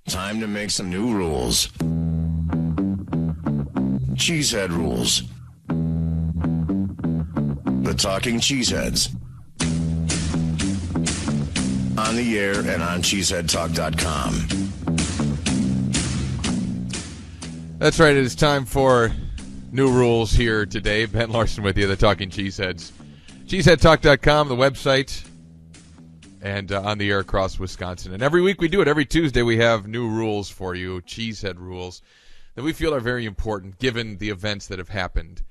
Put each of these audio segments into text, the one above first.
Time to make some new rules. Cheesehead rules. The Talking Cheeseheads. On the air and on cheeseheadtalk.com. That's right. It is time for new rules here today. Ben Larson with you, the Talking Cheeseheads. Cheeseheadtalk.com, the website, and on the air across Wisconsin. And every week we do it. Every Tuesday we have new rules for you, Cheesehead rules, that we feel are very important given the events that have happened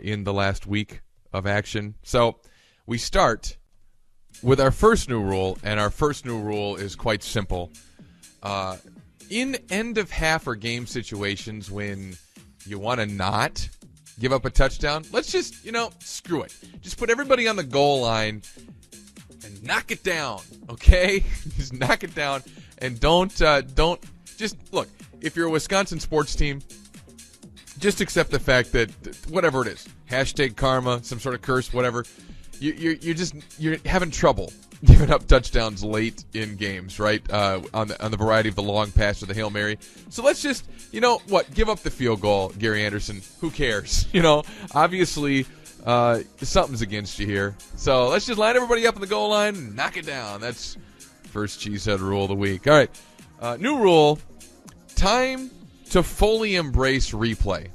in the last week of action. So we start with our first new rule, and our first new rule is quite simple. In end-of-half or game situations when you want to not give up a touchdown, let's just, screw it. Just put everybody on the goal line and knock it down, okay? Just knock it down, and don't just look. If you're a Wisconsin sports team, just accept the fact that whatever it is, hashtag karma, some sort of curse, whatever, you're having trouble giving up touchdowns late in games, right? On the variety of the long pass or the Hail Mary. So let's just, give up the field goal, Gary Anderson. Who cares? Obviously, something's against you here. So let's just line everybody up on the goal line and knock it down. That's first Cheesehead rule of the week. All right, new rule: time to fully embrace replay.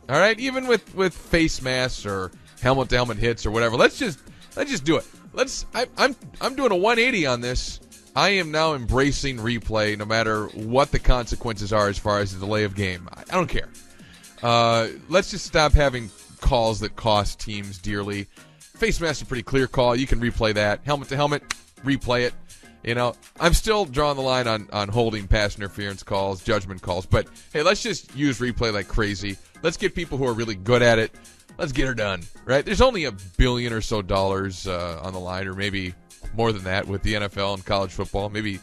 All right, even with face masks or helmet-to-helmet hits or whatever. Let's just do it. I'm doing a 180 on this. I am now embracing replay no matter what the consequences are as far as the delay of game. I don't care. Let's just stop having calls that cost teams dearly. Face mask is a pretty clear call. You can replay that. Helmet to helmet, replay it. I'm still drawing the line on holding, pass interference calls, judgment calls. But, hey, let's just use replay like crazy. Let's get people who are really good at it. Let's get her done, right? There's only $1 billion or so on the line, or maybe more than that with the NFL and college football. Maybe,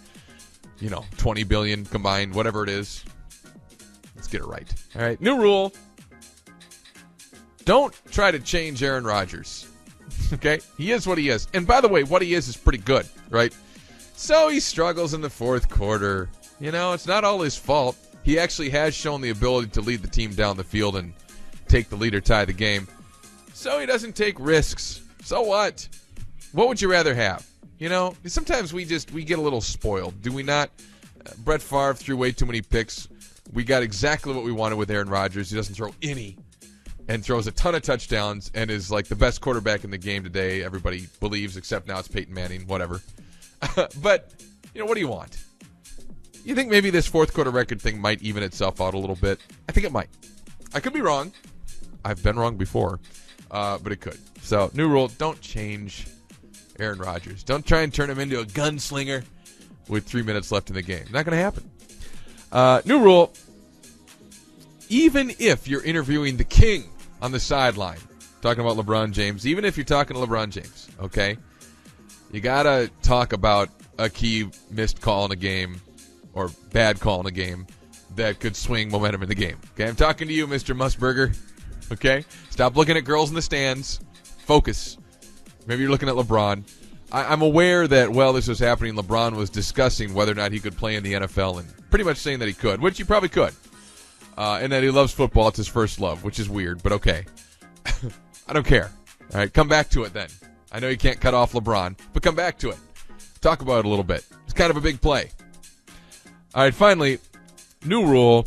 $20 billion combined, whatever it is. Let's get it right. All right, new rule. Don't try to change Aaron Rodgers, okay? He is what he is. And by the way, what he is pretty good, right? So he struggles in the fourth quarter. It's not all his fault. He actually has shown the ability to lead the team down the field and take the lead or tie the game. So he doesn't take risks. So what? What would you rather have? Sometimes we get a little spoiled, do we not? Brett Favre threw way too many picks. We got exactly what we wanted with Aaron Rodgers. He doesn't throw any and throws a ton of touchdowns and is like the best quarterback in the game today, everybody believes, except now it's Peyton Manning, whatever. But, what do you want? You think maybe this fourth quarter record thing might even itself out a little bit? I think it might. I could be wrong. I've been wrong before, but it could. So, new rule, don't change Aaron Rodgers. Don't try and turn him into a gunslinger with 3 minutes left in the game. Not going to happen. New rule, even if you're interviewing the king on the sideline, talking about LeBron James, even if you're talking to LeBron James, okay, you got to talk about a key missed call in a game or bad call in a game that could swing momentum in the game. Okay, I'm talking to you, Mr. Musburger. Okay? Stop looking at girls in the stands. Focus. Maybe you're looking at LeBron. I'm aware that while this was happening, LeBron was discussing whether or not he could play in the NFL and pretty much saying that he could, which he probably could. And that he loves football. It's his first love, which is weird, but okay. I don't care. All right, come back to it then. I know you can't cut off LeBron, but come back to it. Talk about it a little bit. It's kind of a big play. All right, finally, new rule.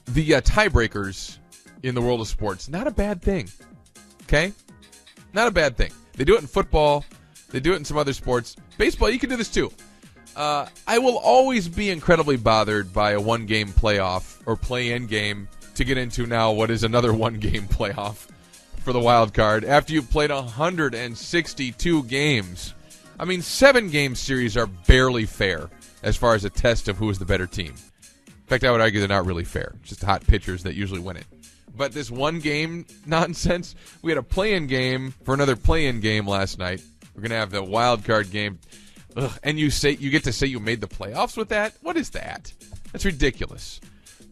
The tiebreakers in the world of sports, not a bad thing. Okay? Not a bad thing. They do it in football. They do it in some other sports. Baseball, you can do this too. I will always be incredibly bothered by a one-game playoff or play-in game to get into now what is another one-game playoff for the wild card after you've played 162 games. I mean, 7-game series are barely fair as far as a test of who is the better team. In fact, I would argue they're not really fair. It's just hot pitchers that usually win it. But this one-game nonsense, we had a play-in game for another play-in game last night. We're going to have the wild card game. Ugh, and you get to say you made the playoffs with that? What is that? That's ridiculous.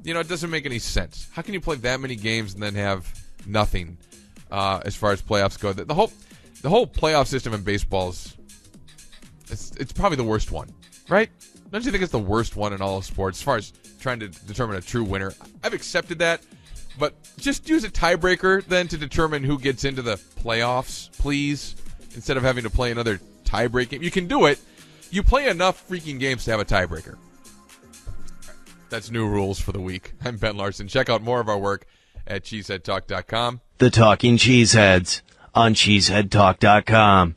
It doesn't make any sense. How can you play that many games and then have nothing as far as playoffs go? The whole playoff system in baseball is It's probably the worst one, right? Don't you think it's the worst one in all of sports as far as trying to determine a true winner? I've accepted that, but just use a tiebreaker then to determine who gets into the playoffs, please, instead of having to play another tiebreak game. You can do it. You play enough freaking games to have a tiebreaker. That's new rules for the week. I'm Ben Larson. Check out more of our work at cheeseheadtalk.com. The Talking Cheeseheads on cheeseheadtalk.com.